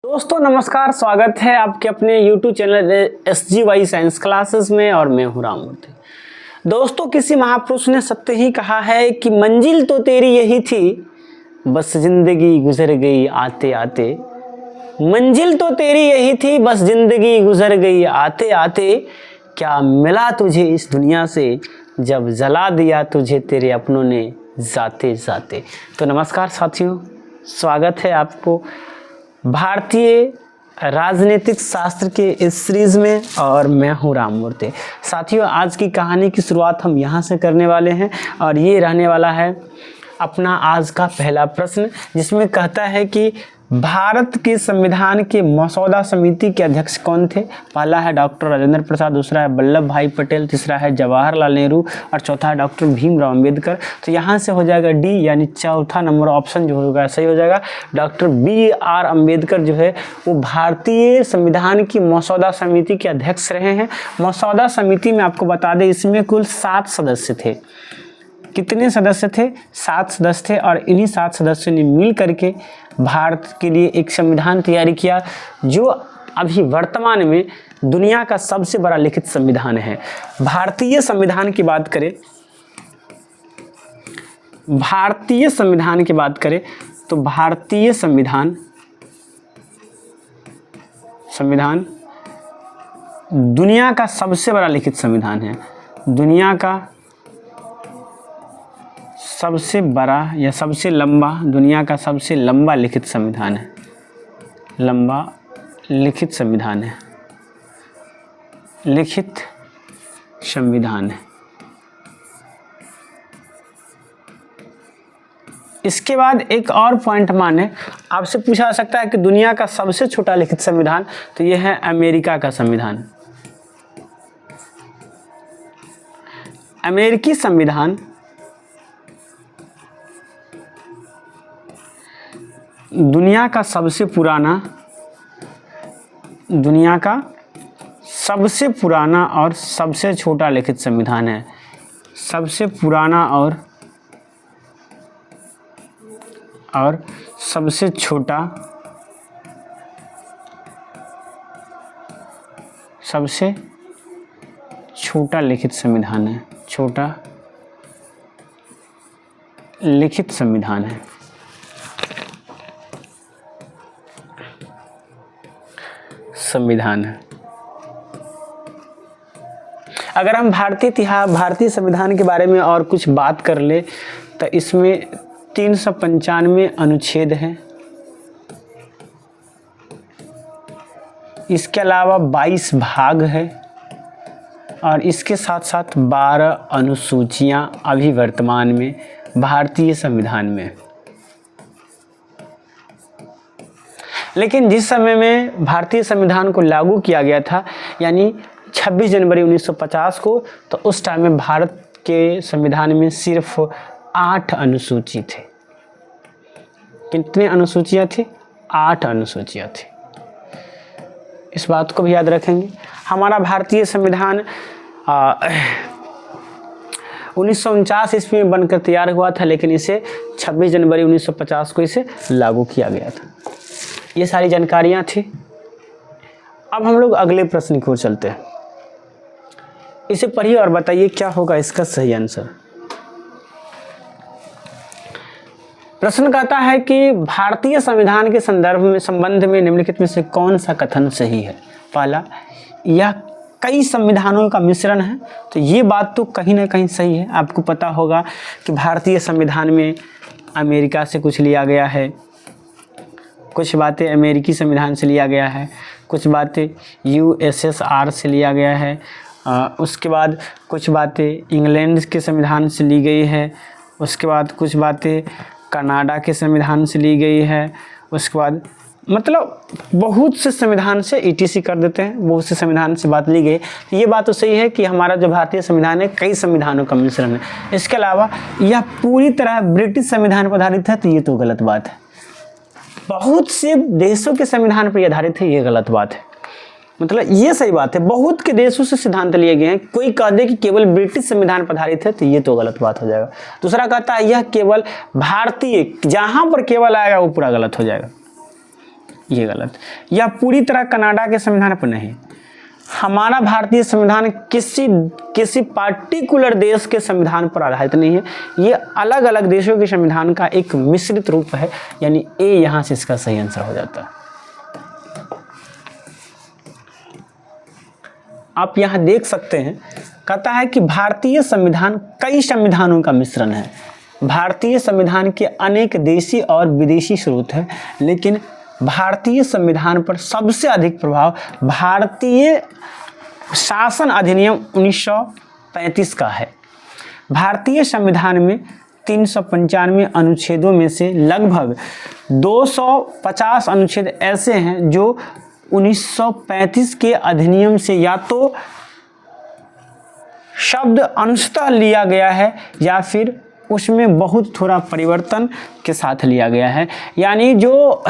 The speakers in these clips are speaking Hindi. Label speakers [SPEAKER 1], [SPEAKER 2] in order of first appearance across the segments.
[SPEAKER 1] दोस्तों नमस्कार, स्वागत है आपके अपने YouTube channel SGY science classes में और मैं हूं राममूर्ति। दोस्तों किसी महापुरुष ने सत्य ही कहा है कि मंजिल तो तेरी यही थी, बस जिंदगी गुजर गई आते आते। मंजिल तो तेरी यही थी, बस जिंदगी गुजर गई आते आते। क्या मिला तुझे इस दुनिया से, जब जला दिया तुझे तेरे अपनों ने जाते जाते। तो नमस्कार साथियों, स्वागत है आपको भारतीय राजनीतिक शास्त्र के इस सीरीज में और मैं हूं राममूर्ति। साथियों आज की कहानी की शुरुआत हम यहां से करने वाले हैं और ये रहने वाला है अपना आज का पहला प्रश्न, जिसमें कहता है कि भारत के संविधान के मसौदा समिति के अध्यक्ष कौन थे। पहला है डॉक्टर राजेंद्र प्रसाद, दूसरा है वल्लभ भाई पटेल, तीसरा है जवाहरलाल नेहरू और चौथा है डॉक्टर भीमराव अंबेडकर। तो यहाँ से हो जाएगा डी, यानी चौथा नंबर ऑप्शन जो होगा सही हो जाएगा। डॉक्टर BR अम्बेडकर जो है वो भारतीय संविधान की मसौदा समिति के अध्यक्ष रहे हैं। मसौदा समिति में आपको बता दें इसमें कुल 7 सदस्य थे। कितने सदस्य थे? 7 सदस्य थे और इन्हीं 7 सदस्यों ने मिल करके भारत के लिए एक संविधान तैयारी किया, जो अभी वर्तमान में दुनिया का सबसे बड़ा लिखित संविधान है। भारतीय संविधान की बात करें, भारतीय संविधान की बात करें तो भारतीय संविधान दुनिया का सबसे बड़ा लिखित संविधान है। दुनिया का सबसे बड़ा या सबसे लंबा, दुनिया का सबसे लंबा लिखित संविधान है। लंबा लिखित संविधान है, लिखित संविधान है। इसके बाद एक और पॉइंट माने, आपसे पूछा जा सकता है कि दुनिया का सबसे छोटा लिखित संविधान, तो यह है अमेरिका का संविधान। अमेरिकी संविधान दुनिया का सबसे पुराना और सबसे छोटा लिखित संविधान है। सबसे पुराना और सबसे छोटा लिखित संविधान है। छोटा लिखित संविधान है। संविधान है। अगर हम भारतीय संविधान के बारे में और कुछ बात कर ले तो इसमें 395 अनुच्छेद हैं। इसके अलावा 22 भाग है और इसके साथ साथ 12 अनुसूचियां अभी वर्तमान में भारतीय संविधान में। लेकिन जिस समय में भारतीय संविधान को लागू किया गया था, यानी 26 जनवरी 1950 को, तो उस टाइम में भारत के संविधान में सिर्फ 8 अनुसूची थे। कितने अनुसूचियाँ थी? 8 अनुसूचियाँ थी। इस बात को भी याद रखेंगे। हमारा भारतीय संविधान 1949 ईस्वी में बनकर तैयार हुआ था, लेकिन इसे 26 जनवरी 1950 को इसे लागू किया गया था। ये सारी जानकारियां थी। अब हम लोग अगले प्रश्न की ओर चलते हैं। इसे पढ़िए और बताइए क्या होगा इसका सही आंसर। प्रश्न कहता है कि भारतीय संविधान के संबंध में निम्नलिखित में से कौन सा कथन सही है। पहला, यह कई संविधानों का मिश्रण है, तो ये बात तो कहीं ना कहीं सही है। आपको पता होगा कि भारतीय संविधान में अमेरिका से कुछ लिया गया है, कुछ बातें अमेरिकी संविधान से लिया गया है, कुछ बातें USSR से लिया गया है, उसके बाद कुछ बातें इंग्लैंड के संविधान से ली गई है, उसके बाद कुछ बातें कनाडा के संविधान से ली गई है, उसके बाद मतलब बहुत से संविधान से ETC कर देते हैं, बहुत से संविधान से बात ली गई। तो ये बात तो सही है कि हमारा जो भारतीय संविधान है कई संविधानों का मिश्रण है। इसके अलावा यह पूरी तरह ब्रिटिश संविधान पर आधारित है, तो ये तो गलत बात है। बहुत से देशों के संविधान पर आधारित है, ये गलत बात है। मतलब ये सही बात है, बहुत के देशों से सिद्धांत लिए गए हैं। कोई कह दे कि केवल ब्रिटिश संविधान पर आधारित है तो ये तो गलत बात हो जाएगा। दूसरा कहता है यह केवल भारतीय, जहां पर केवल आएगा वो पूरा गलत हो जाएगा। ये गलत। यह पूरी तरह कनाडा के संविधान पर नहीं, हमारा भारतीय संविधान किसी पार्टिकुलर देश के संविधान पर आधारित नहीं है, ये अलग अलग देशों के संविधान का एक मिश्रित रूप है, यानी ए यहाँ से इसका सही आंसर हो जाता है। आप यहाँ देख सकते हैं, कहता है कि भारतीय संविधान कई संविधानों का मिश्रण है। भारतीय संविधान के अनेक देशी और विदेशी स्रोत हैं, लेकिन भारतीय संविधान पर सबसे अधिक प्रभाव भारतीय शासन अधिनियम 1935 का है। भारतीय संविधान में 395 अनुच्छेदों में से लगभग 250 अनुच्छेद ऐसे हैं जो 1935 के अधिनियम से या तो शब्द अंशतः लिया गया है या फिर उसमें बहुत थोड़ा परिवर्तन के साथ लिया गया है। यानी जो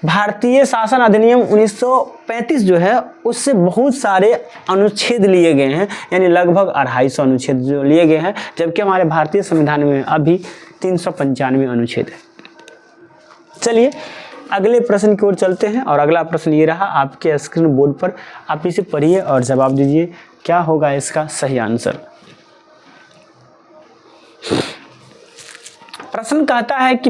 [SPEAKER 1] भारतीय शासन अधिनियम 1935 जो है उससे बहुत सारे अनुच्छेद लिए गए हैं, यानी लगभग 250 अनुच्छेद जो लिए गए हैं, जबकि हमारे भारतीय संविधान में अभी 395 अनुच्छेद है। चलिए अगले प्रश्न की ओर चलते हैं, और अगला प्रश्न ये रहा आपके स्क्रीन बोर्ड पर, आप इसे पढ़िए और जवाब दीजिए क्या होगा इसका सही आंसर। प्रश्न कहता है कि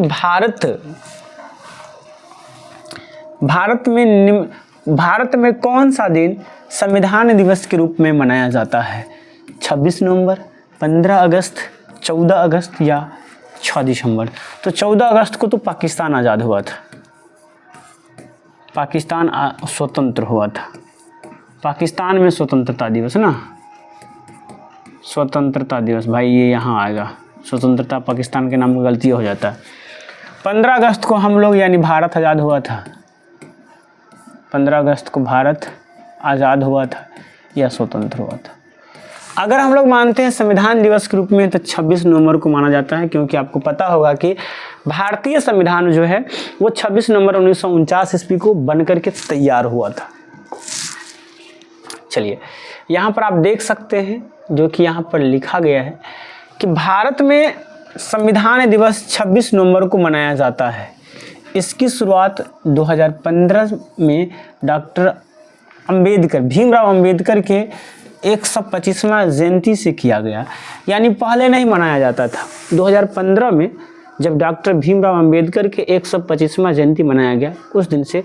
[SPEAKER 1] भारत में कौन सा दिन संविधान दिवस के रूप में मनाया जाता है? 26 नवंबर, 15 अगस्त, 14 अगस्त या 6 दिसंबर? तो 14 अगस्त को तो पाकिस्तान आज़ाद हुआ था, पाकिस्तान स्वतंत्र हुआ था। पाकिस्तान में स्वतंत्रता दिवस ना, स्वतंत्रता दिवस भाई ये यहाँ आएगा, स्वतंत्रता पाकिस्तान के नाम में गलती हो जाता है। 15 अगस्त को हम लोग यानी भारत आज़ाद हुआ था, 15 अगस्त को भारत आज़ाद हुआ था या स्वतंत्र हुआ था। अगर हम लोग मानते हैं संविधान दिवस के रूप में तो 26 नवंबर को माना जाता है, क्योंकि आपको पता होगा कि भारतीय संविधान जो है वो 26 नवंबर 1949 ईस्वी को बनकर के तैयार हुआ था। चलिए यहाँ पर आप देख सकते हैं जो कि यहाँ पर लिखा गया है कि भारत में संविधान दिवस 26 नवंबर को मनाया जाता है। इसकी शुरुआत 2015 में डॉक्टर अंबेडकर, भीमराव अंबेडकर के 125वां जयंती से किया गया, यानी पहले नहीं मनाया जाता था। 2015 में जब डॉक्टर भीमराव अंबेडकर के 125वां जयंती मनाया गया, उस दिन से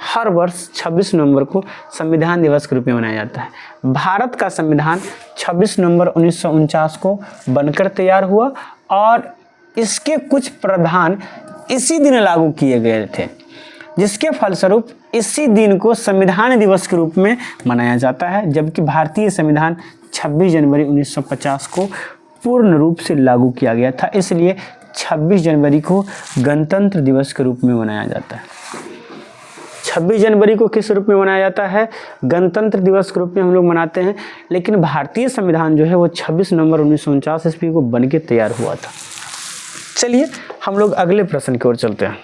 [SPEAKER 1] हर वर्ष 26 नवंबर को संविधान दिवस के रूप में मनाया जाता है। भारत का संविधान 26 नवंबर 1949 को बनकर तैयार हुआ और इसके कुछ प्रावधान इसी दिन लागू किए गए थे, जिसके फलस्वरूप इसी दिन को संविधान दिवस के रूप में मनाया जाता है। जबकि भारतीय संविधान 26 जनवरी 1950 को पूर्ण रूप से लागू किया गया था, इसलिए 26 जनवरी को गणतंत्र दिवस के रूप में मनाया जाता है। 26 जनवरी को किस रूप में मनाया जाता है? गणतंत्र दिवस के रूप में हम लोग मनाते हैं। लेकिन भारतीय संविधान जो है वो 26 नवंबर 1949 ईस्वी को बनके तैयार हुआ था। चलिए हम लोग अगले प्रश्न की ओर चलते हैं,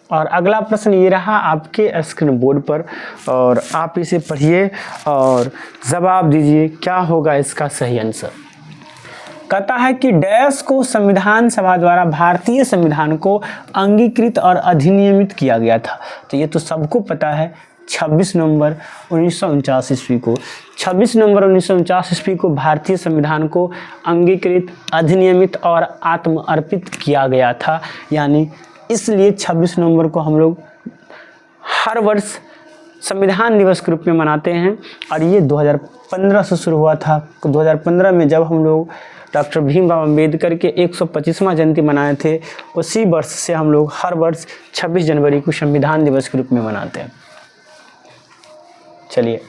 [SPEAKER 1] और अगला प्रश्न ये रहा आपके स्क्रीन बोर्ड पर, और आप इसे पढ़िए और जवाब दीजिए क्या होगा इसका सही आंसर। कहता है कि डैश को संविधान सभा द्वारा भारतीय संविधान को अंगीकृत और अधिनियमित किया गया था। तो ये तो सबको पता है, 26 नवंबर 1949 ईस्वी को, 26 नवंबर 1949 ईस्वी को भारतीय संविधान को अंगीकृत, अधिनियमित और आत्म अर्पित किया गया था। यानी इसलिए 26 नवंबर को हम लोग हर वर्ष संविधान दिवस के रूप में मनाते हैं, और ये 2015 से शुरू हुआ था। 2015 में जब हम लोग डॉक्टर भीमराव अंबेडकर के 125वां जयंती मनाए थे, उसी वर्ष से हम लोग हर वर्ष 26 जनवरी को संविधान दिवस के रूप में मनाते हैं। चलिए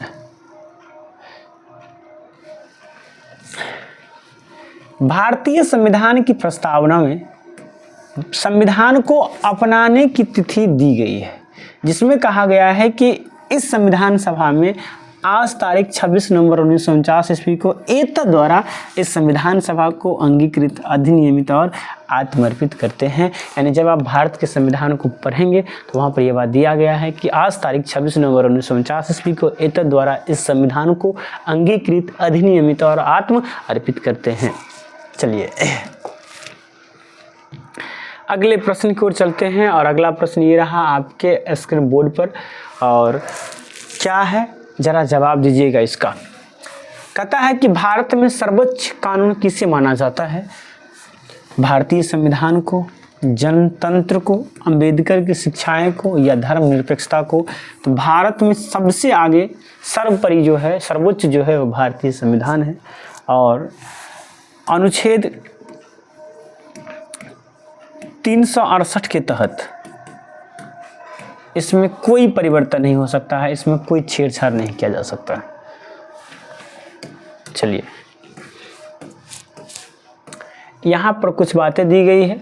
[SPEAKER 1] भारतीय संविधान की प्रस्तावना में संविधान को अपनाने की तिथि दी गई है, जिसमें कहा गया है कि इस संविधान सभा में आज तारीख 26 नवंबर 1949 ईस्वी को एतद द्वारा इस संविधान सभा को अंगीकृत, अधिनियमित और आत्मर्पित करते हैं। यानी जब आप भारत के संविधान को पढ़ेंगे तो वहाँ पर यह बात दिया गया है कि आज तारीख 26 नवंबर 1949 ईस्वी को एतद द्वारा इस संविधान को अंगीकृत, अधिनियमित और आत्म अर्पित करते हैं। चलिए अगले प्रश्न की ओर चलते हैं और अगला प्रश्न ये रहा आपके स्क्रीन बोर्ड पर, और क्या है जरा जवाब दीजिएगा इसका। कहता है कि भारत में सर्वोच्च कानून किसे माना जाता है? भारतीय संविधान को, जनतंत्र को, अंबेडकर की शिक्षाएं को, या धर्मनिरपेक्षता को? तो भारत में सबसे आगे सर्वोपरि जो है, सर्वोच्च जो है वो भारतीय संविधान है, और अनुच्छेद 368 के तहत इसमें कोई परिवर्तन नहीं हो सकता है, इसमें कोई छेड़छाड़ नहीं किया जा सकता है। चलिए, यहाँ पर कुछ बातें दी गई है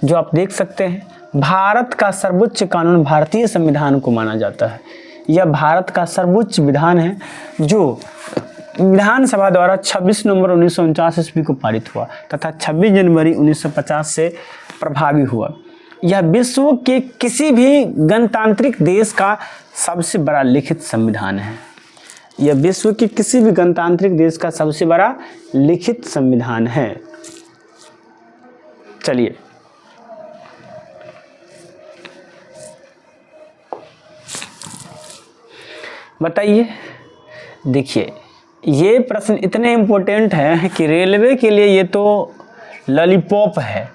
[SPEAKER 1] जो आप देख सकते हैं। भारत का सर्वोच्च कानून भारतीय संविधान को माना जाता है। यह भारत का सर्वोच्च विधान है जो विधानसभा द्वारा 26 नवंबर 1949 ईस्वी को पारित हुआ तथा 26 जनवरी 1950 से प्रभावी हुआ। यह विश्व के किसी भी गणतांत्रिक देश का सबसे बड़ा लिखित संविधान है। यह विश्व के किसी भी गणतांत्रिक देश का सबसे बड़ा लिखित संविधान है। चलिए, बताइए। देखिए, ये प्रश्न इतने इम्पोर्टेंट है कि रेलवे के लिए ये तो लॉलीपॉप है।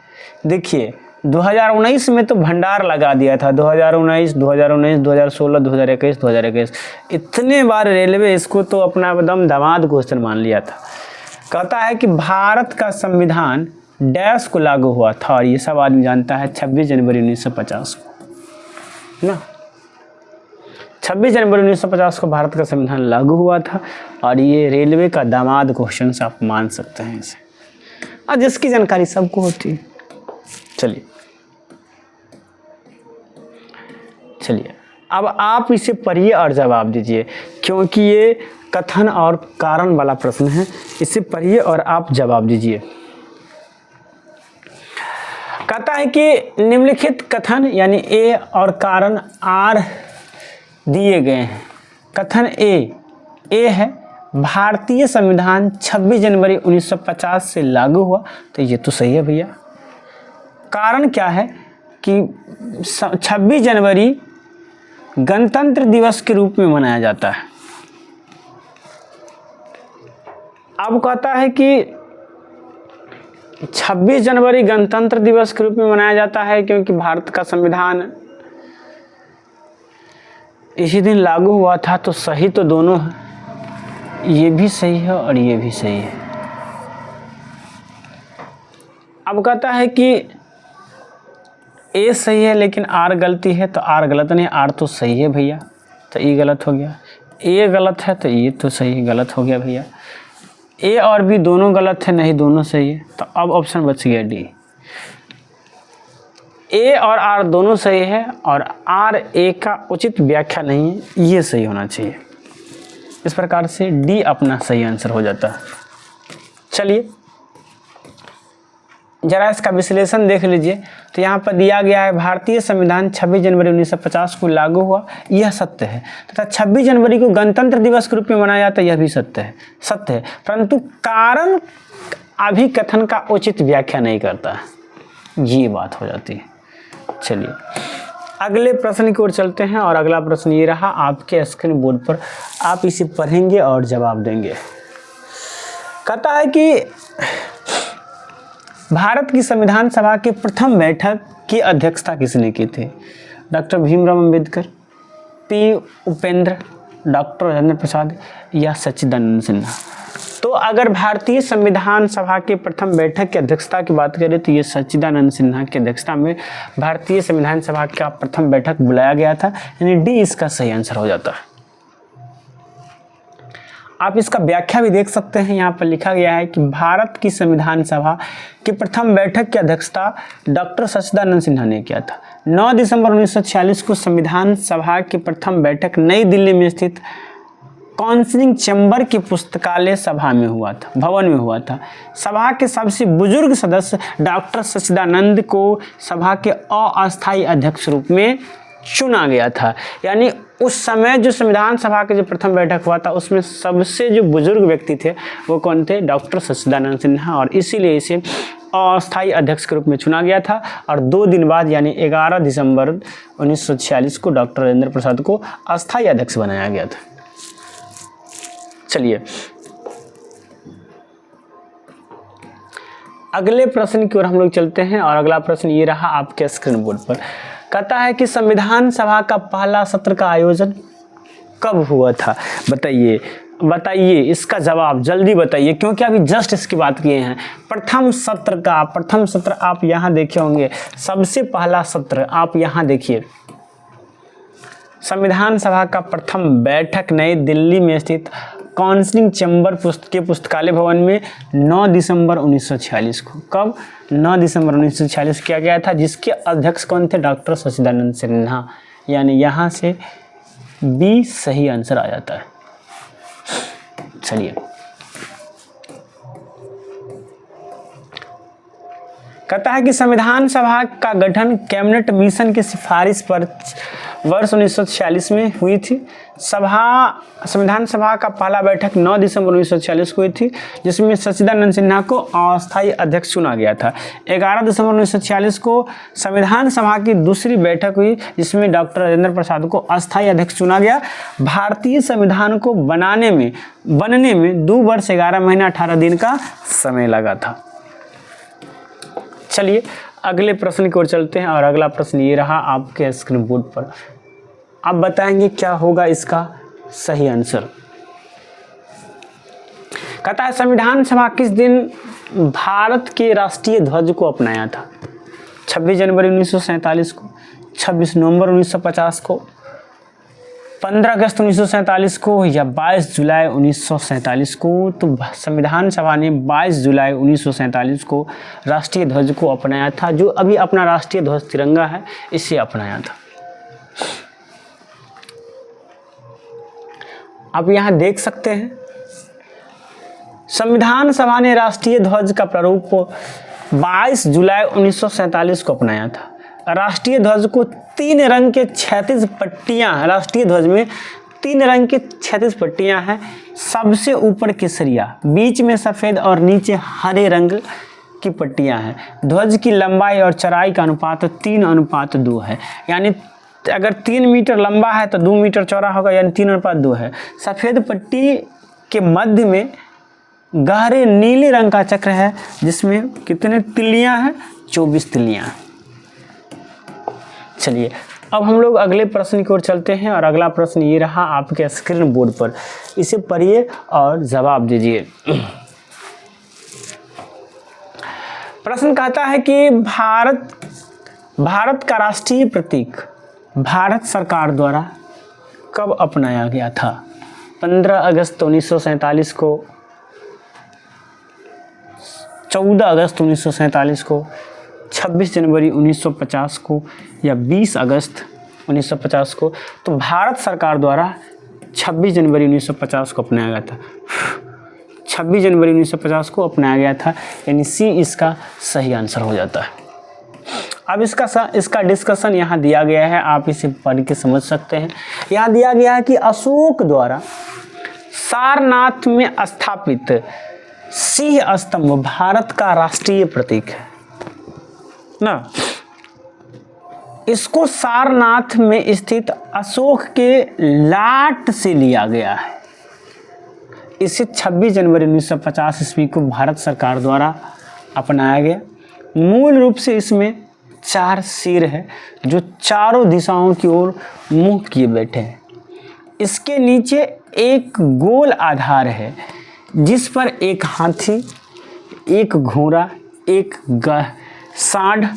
[SPEAKER 1] देखिए, 2019 में तो भंडार लगा दिया था, 2019, 2016, 2021। इतने बार रेलवे इसको तो अपना एकदम दामाद क्वेश्चन मान लिया था। कहता है कि भारत का संविधान डैश को लागू हुआ था, और ये सब आदमी जानता है 26 जनवरी 1950 को ना। 26 जनवरी 1950 को भारत का संविधान लागू हुआ था, और ये रेलवे का दामाद क्वेश्चन से आप मान सकते हैं इसे, और जिसकी जानकारी सबको होती है। चलिए, अब आप इसे पढ़िए और जवाब दीजिए, क्योंकि ये कथन और कारण वाला प्रश्न है। इसे पढ़िए और आप जवाब दीजिए। कहता है कि निम्नलिखित कथन यानी ए और कारण आर दिए गए हैं। कथन ए है भारतीय संविधान 26 जनवरी 1950 से लागू हुआ, तो ये तो सही है भैया। कारण क्या है कि 26 जनवरी गणतंत्र दिवस के रूप में मनाया जाता है। अब कहता है कि 26 जनवरी गणतंत्र दिवस के रूप में मनाया जाता है क्योंकि भारत का संविधान इसी दिन लागू हुआ था, तो सही तो दोनों है, ये भी सही है और ये भी सही है। अब कहता है कि ए सही है लेकिन आर गलती है, तो आर गलत नहीं, आर तो सही है भैया, तो ये गलत हो गया। ए गलत है तो ये तो सही गलत हो गया भैया। ए और बी दोनों गलत है, नहीं दोनों सही है, तो अब ऑप्शन बच गया डी। ए और आर दोनों सही है और आर ए का उचित व्याख्या नहीं है, ये सही होना चाहिए। इस प्रकार से डी अपना सही आंसर हो जाता है। चलिए, जरा इसका विश्लेषण देख लीजिए। तो यहाँ पर दिया गया है भारतीय संविधान 26 जनवरी 1950 को लागू हुआ, यह सत्य है, तथा 26 जनवरी को गणतंत्र दिवस के रूप में मनाया जाता है, यह भी सत्य है। परंतु कारण अभी कथन का उचित व्याख्या नहीं करता है, ये बात हो जाती है। चलिए, अगले प्रश्न की ओर चलते हैं, और अगला प्रश्न ये रहा आपके स्क्रीन बोर्ड पर, आप इसे पढ़ेंगे और जवाब देंगे। कहता है कि भारत की संविधान सभा की प्रथम बैठक की अध्यक्षता किसने की थी? Doctor Bhimrao Ambedkar, P Upendra, doctor Rajendra Prasad, या सच्चिदानंद सिन्हा? तो अगर भारतीय संविधान सभा के प्रथम बैठक की अध्यक्षता की बात करें तो ये सच्चिदानंद सिन्हा की अध्यक्षता में भारतीय संविधान सभा का प्रथम बैठक बुलाया गया था, यानी डी इसका सही आंसर हो जाता है। आप इसका व्याख्या भी देख सकते हैं, यहाँ पर लिखा गया है कि भारत की संविधान सभा की प्रथम बैठक की अध्यक्षता डॉक्टर सच्चिदानंद सिन्हा ने किया था। 9 दिसंबर 1946 को संविधान सभा की प्रथम बैठक नई दिल्ली में स्थित काउंसिलिंग चैम्बर की पुस्तकालय सभा में हुआ था, भवन में हुआ था। सभा के सबसे बुजुर्ग सदस्य डॉक्टर सच्चिदानंद को सभा के अस्थायी अध्यक्ष रूप में चुना गया था। यानी उस समय जो संविधान सभा की जो प्रथम बैठक हुआ था उसमें सबसे जो बुजुर्ग व्यक्ति थे वो कौन थे? डॉक्टर सच्चिदानंद सिन्हा, और इसीलिए इसे अस्थायी अध्यक्ष के रूप में चुना गया था और 2 दिन बाद यानी 11 दिसंबर 1946 को डॉक्टर राजेंद्र प्रसाद को अस्थायी अध्यक्ष बनाया गया था। चलिए अगले प्रश्न की ओर हम लोग चलते हैं और अगला प्रश्न ये रहा आपके स्क्रीन बोर्ड पर। कहता है कि संविधान सभा का पहला सत्र का आयोजन कब हुआ था? बताइए इसका जवाब जल्दी बताइए, क्योंकि अभी जस्ट इसकी बात किए हैं। प्रथम सत्र आप यहाँ देखे होंगे, सबसे पहला सत्र आप यहाँ देखिए। संविधान सभा का प्रथम बैठक नई दिल्ली में स्थित काउंसिलिंग चैम्बर के पुस्तकालय भवन में 9 दिसंबर 1946 को, कब? 9 दिसंबर 1946 किया गया था, जिसके अध्यक्ष कौन थे? डॉक्टर सच्चिदानंद सिन्हा। यानी यहाँ से बी सही आंसर आ जाता है। चलिए कहता है कि संविधान सभा का गठन कैबिनेट मिशन की सिफारिश पर वर्ष 1946 में हुई थी। संविधान सभा का पहला बैठक 9 दिसंबर 1946 को हुई थी, जिसमें सच्चिदानंद सिन्हा को अस्थायी अध्यक्ष चुना गया था। 11 दिसंबर 1946 को संविधान सभा की दूसरी बैठक हुई, जिसमें डॉक्टर राजेंद्र प्रसाद को अस्थायी अध्यक्ष चुना गया। भारतीय संविधान को बनने में 2 वर्ष 11 महीना 18 दिन का समय लगा था। चलिए अगले प्रश्न की ओर चलते हैं और अगला प्रश्न ये रहा आपके स्क्रीन बोर्ड पर। आप बताएंगे क्या होगा इसका सही आंसर। कहता है संविधान सभा किस दिन भारत के राष्ट्रीय ध्वज को अपनाया था? 26 जनवरी 1947 को, 26 नवंबर 1950 को, 15 अगस्त 1947 को या 22 जुलाई 1947 को? तो संविधान सभा ने 22 जुलाई 1947 को राष्ट्रीय ध्वज को अपनाया था। जो अभी अपना राष्ट्रीय ध्वज तिरंगा है, इसे अपनाया था। आप यहाँ देख सकते हैं संविधान सभा ने राष्ट्रीय ध्वज का प्रारूप 22 जुलाई 1947 को अपनाया था। राष्ट्रीय ध्वज को 3 रंग के 36 पट्टियां, राष्ट्रीय ध्वज में 3 रंग के 36 पट्टियां हैं। सबसे ऊपर केसरिया, बीच में सफ़ेद और नीचे हरे रंग की पट्टियां हैं। ध्वज की लंबाई और चौड़ाई का अनुपात 3:2 है। यानी अगर 3 मीटर लंबा है तो 2 मीटर चौड़ा होगा, यानी 3:2 है। सफ़ेद पट्टी के मध्य में गहरे नीले रंग का चक्र है, जिसमें कितने तिल्लियां हैं? 24 तिल्लियां हैं। चलिए अब हम लोग अगले प्रश्न की ओर चलते हैं और अगला प्रश्न ये रहा आपके स्क्रीन बोर्ड पर। इसे पढ़िए और जवाब दीजिए। प्रश्न कहता है कि भारत का राष्ट्रीय प्रतीक भारत सरकार द्वारा कब अपनाया गया था? 15 अगस्त 1947 को, 14 अगस्त 1947 को, 26 जनवरी 1950 को या 20 अगस्त 1950 को? तो भारत सरकार द्वारा 26 जनवरी 1950 को अपनाया गया था। 26 जनवरी 1950 को अपनाया गया था, यानी सी इसका सही आंसर हो जाता है। अब इसका डिस्कशन यहाँ दिया गया है, आप इसे पढ़ के समझ सकते हैं। यहाँ दिया गया है कि अशोक द्वारा सारनाथ में स्थापित सिंह स्तंभ भारत का राष्ट्रीय प्रतीक है ना। इसको सारनाथ में स्थित अशोक के लाट से लिया गया है। इसे 26 जनवरी 1950 ईस्वी को भारत सरकार द्वारा अपनाया गया। मूल रूप से इसमें 4 सिर है, जो चारों दिशाओं की ओर मुंह किए बैठे हैं। इसके नीचे एक गोल आधार है, जिस पर एक हाथी, एक घोड़ा, एक सांड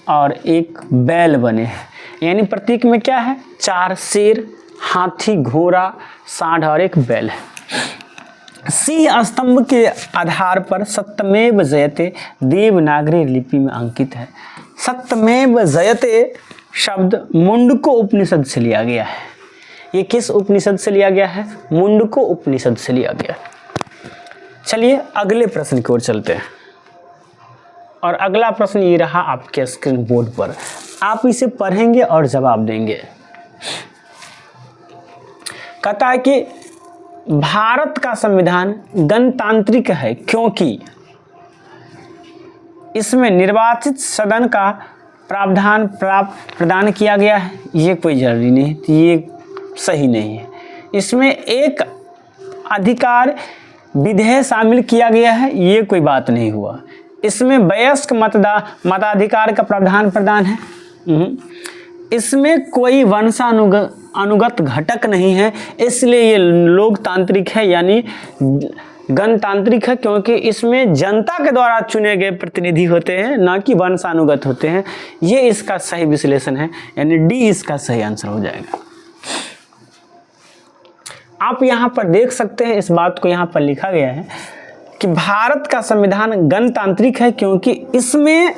[SPEAKER 1] और एक बैल बने हैं। यानी प्रतीक में क्या है? 4 शेर, हाथी, घोड़ा, सांड और एक बैल है। सिंह स्तंभ के आधार पर सत्यमेव जयते देवनागरी लिपि में अंकित है। सत्यमेव जयते शब्द मुंडको उपनिषद से लिया गया है। ये किस उपनिषद से लिया गया है? मुंडको उपनिषद से लिया गया। चलिए अगले प्रश्न की ओर चलते हैं और अगला प्रश्न ये रहा आपके स्क्रीन बोर्ड पर। आप इसे पढ़ेंगे और जवाब देंगे। कहता है कि भारत का संविधान गणतांत्रिक है क्योंकि इसमें निर्वाचित सदन का प्रावधान प्रदान किया गया है, ये कोई जरूरी नहीं, ये सही नहीं है। इसमें एक अधिकार विधेय शामिल किया गया है, ये कोई बात नहीं हुआ। इसमें वयस्क मताधिकार का प्रावधान प्रदान है। इसमें कोई वंशानुगत घटक नहीं है, इसलिए ये लोकतांत्रिक है यानी गणतांत्रिक है, क्योंकि इसमें जनता के द्वारा चुने गए प्रतिनिधि होते हैं, ना कि वंशानुगत होते हैं। ये इसका सही विश्लेषण है, यानी डी इसका सही आंसर हो जाएगा। आप यहाँ पर देख सकते हैं, इस बात को यहाँ पर लिखा गया है कि भारत का संविधान गणतांत्रिक है क्योंकि इसमें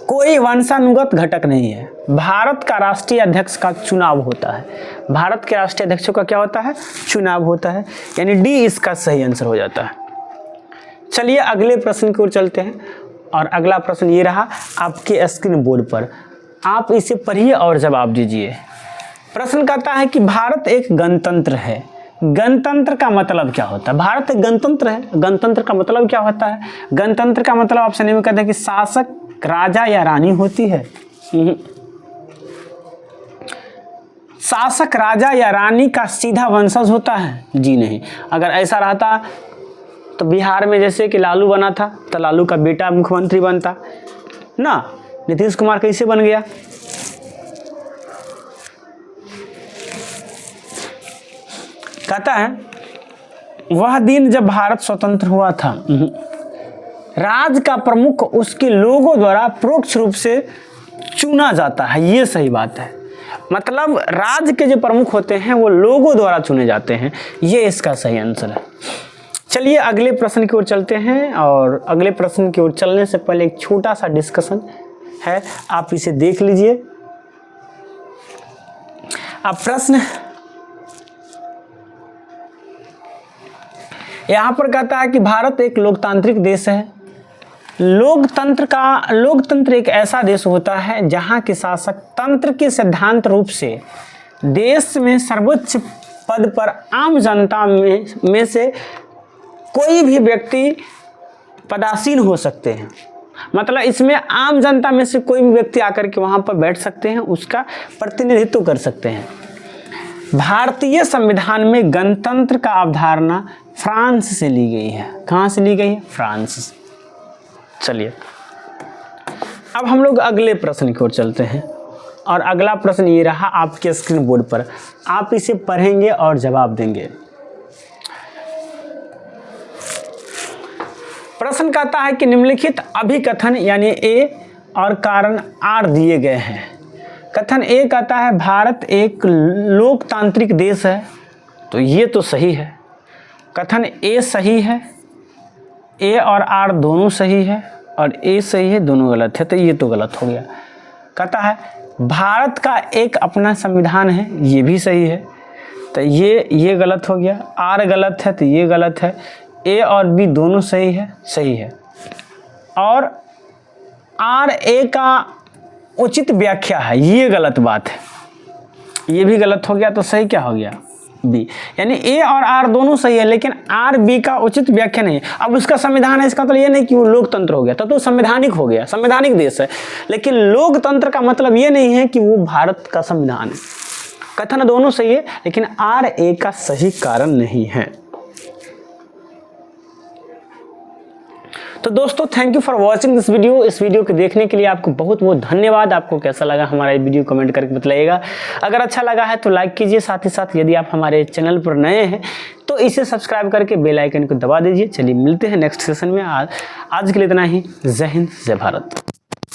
[SPEAKER 1] कोई वंशानुगत घटक नहीं है। भारत का राष्ट्रीय अध्यक्ष का चुनाव होता है, भारत के राष्ट्रीय अध्यक्षों का क्या होता है, चुनाव होता है, यानी डी इसका सही आंसर हो जाता है। चलिए अगले प्रश्न की ओर चलते हैं, और अगला प्रश्न ये रहा आपके स्क्रीन बोर्ड पर, आप इसे पढ़िए और जवाब दीजिए। प्रश्न कहता है कि भारत एक गणतंत्र है, गणतंत्र का मतलब क्या होता है? भारत एक गणतंत्र है, गणतंत्र का मतलब क्या होता है? गणतंत्र का मतलब ऑप्शन ए में कहते हैं कि शासक राजा या रानी होती है। शासक राजा या रानी का सीधा वंशज होता है? जी नहीं। अगर ऐसा रहता तो बिहार में जैसे कि लालू बना था तो लालू का बेटा मुख्यमंत्री बनता ना। नीतीश कुमार कैसे बन गया? कहता है वह दिन जब भारत स्वतंत्र हुआ था, राज्य का प्रमुख उसके लोगों द्वारा परोक्ष रूप से चुना जाता है। ये सही बात है, मतलब राज्य के जो प्रमुख होते हैं वो लोगों द्वारा चुने जाते हैं, ये इसका सही आंसर है। चलिए अगले प्रश्न की ओर चलते हैं, और अगले प्रश्न की ओर चलने से पहले एक छोटा सा डिस्कशन है, आप इसे देख लीजिए। अब प्रश्न यहाँ पर कहता है कि भारत एक लोकतांत्रिक देश है। लोकतंत्र एक ऐसा देश होता है जहाँ के शासक तंत्र के सिद्धांत रूप से देश में सर्वोच्च पद पर आम जनता में से कोई भी व्यक्ति पदासीन हो सकते हैं। मतलब इसमें आम जनता में से कोई भी व्यक्ति आकर के वहाँ पर बैठ सकते हैं, उसका प्रतिनिधित्व कर सकते हैं। भारतीय संविधान में गणतंत्र का अवधारणा फ्रांस से ली गई है। कहाँ से ली गई है? फ्रांस। चलिए अब हम लोग अगले प्रश्न की ओर चलते हैं, और अगला प्रश्न ये रहा आपके स्क्रीन बोर्ड पर, आप इसे पढ़ेंगे और जवाब देंगे। प्रश्न कहता है कि निम्नलिखित अभिकथन यानी ए और कारण आर दिए गए हैं। कथन ए कहता है भारत एक लोकतांत्रिक देश है, तो ये तो सही है। कथन ए सही है, ए और आर दोनों सही है, और ए सही है, दोनों गलत है, तो ये तो गलत हो गया। कहता है भारत का एक अपना संविधान है, ये भी सही है, तो ये गलत हो गया। आर गलत है तो ये गलत है। ए और बी दोनों सही है, सही है। और आर ए का उचित व्याख्या है, ये गलत बात है, ये भी गलत हो गया, तो सही क्या हो गया? बी। यानी ए और आर दोनों सही है, लेकिन आर बी का उचित व्याख्या नहीं है। अब उसका संविधान है, इसका मतलब ये नहीं कि वो लोकतंत्र हो गया, तो संवैधानिक हो गया, संवैधानिक देश है। लेकिन लोकतंत्र का मतलब ये नहीं है कि वो भारत का संविधान है। कथन दोनों सही है, लेकिन आर ए का सही कारण नहीं है। तो दोस्तों thank you for watching this video. इस वीडियो को देखने के लिए आपको बहुत बहुत धन्यवाद। आपको कैसा लगा हमारा ये वीडियो कमेंट करके बताइएगा। अगर अच्छा लगा है तो लाइक कीजिए, साथ ही साथ यदि आप हमारे चैनल पर नए हैं तो इसे सब्सक्राइब करके बेल आइकन को दबा दीजिए। चलिए मिलते हैं नेक्स्ट सेशन में। आज के लिए इतना ही। जय हिंद, जय भारत।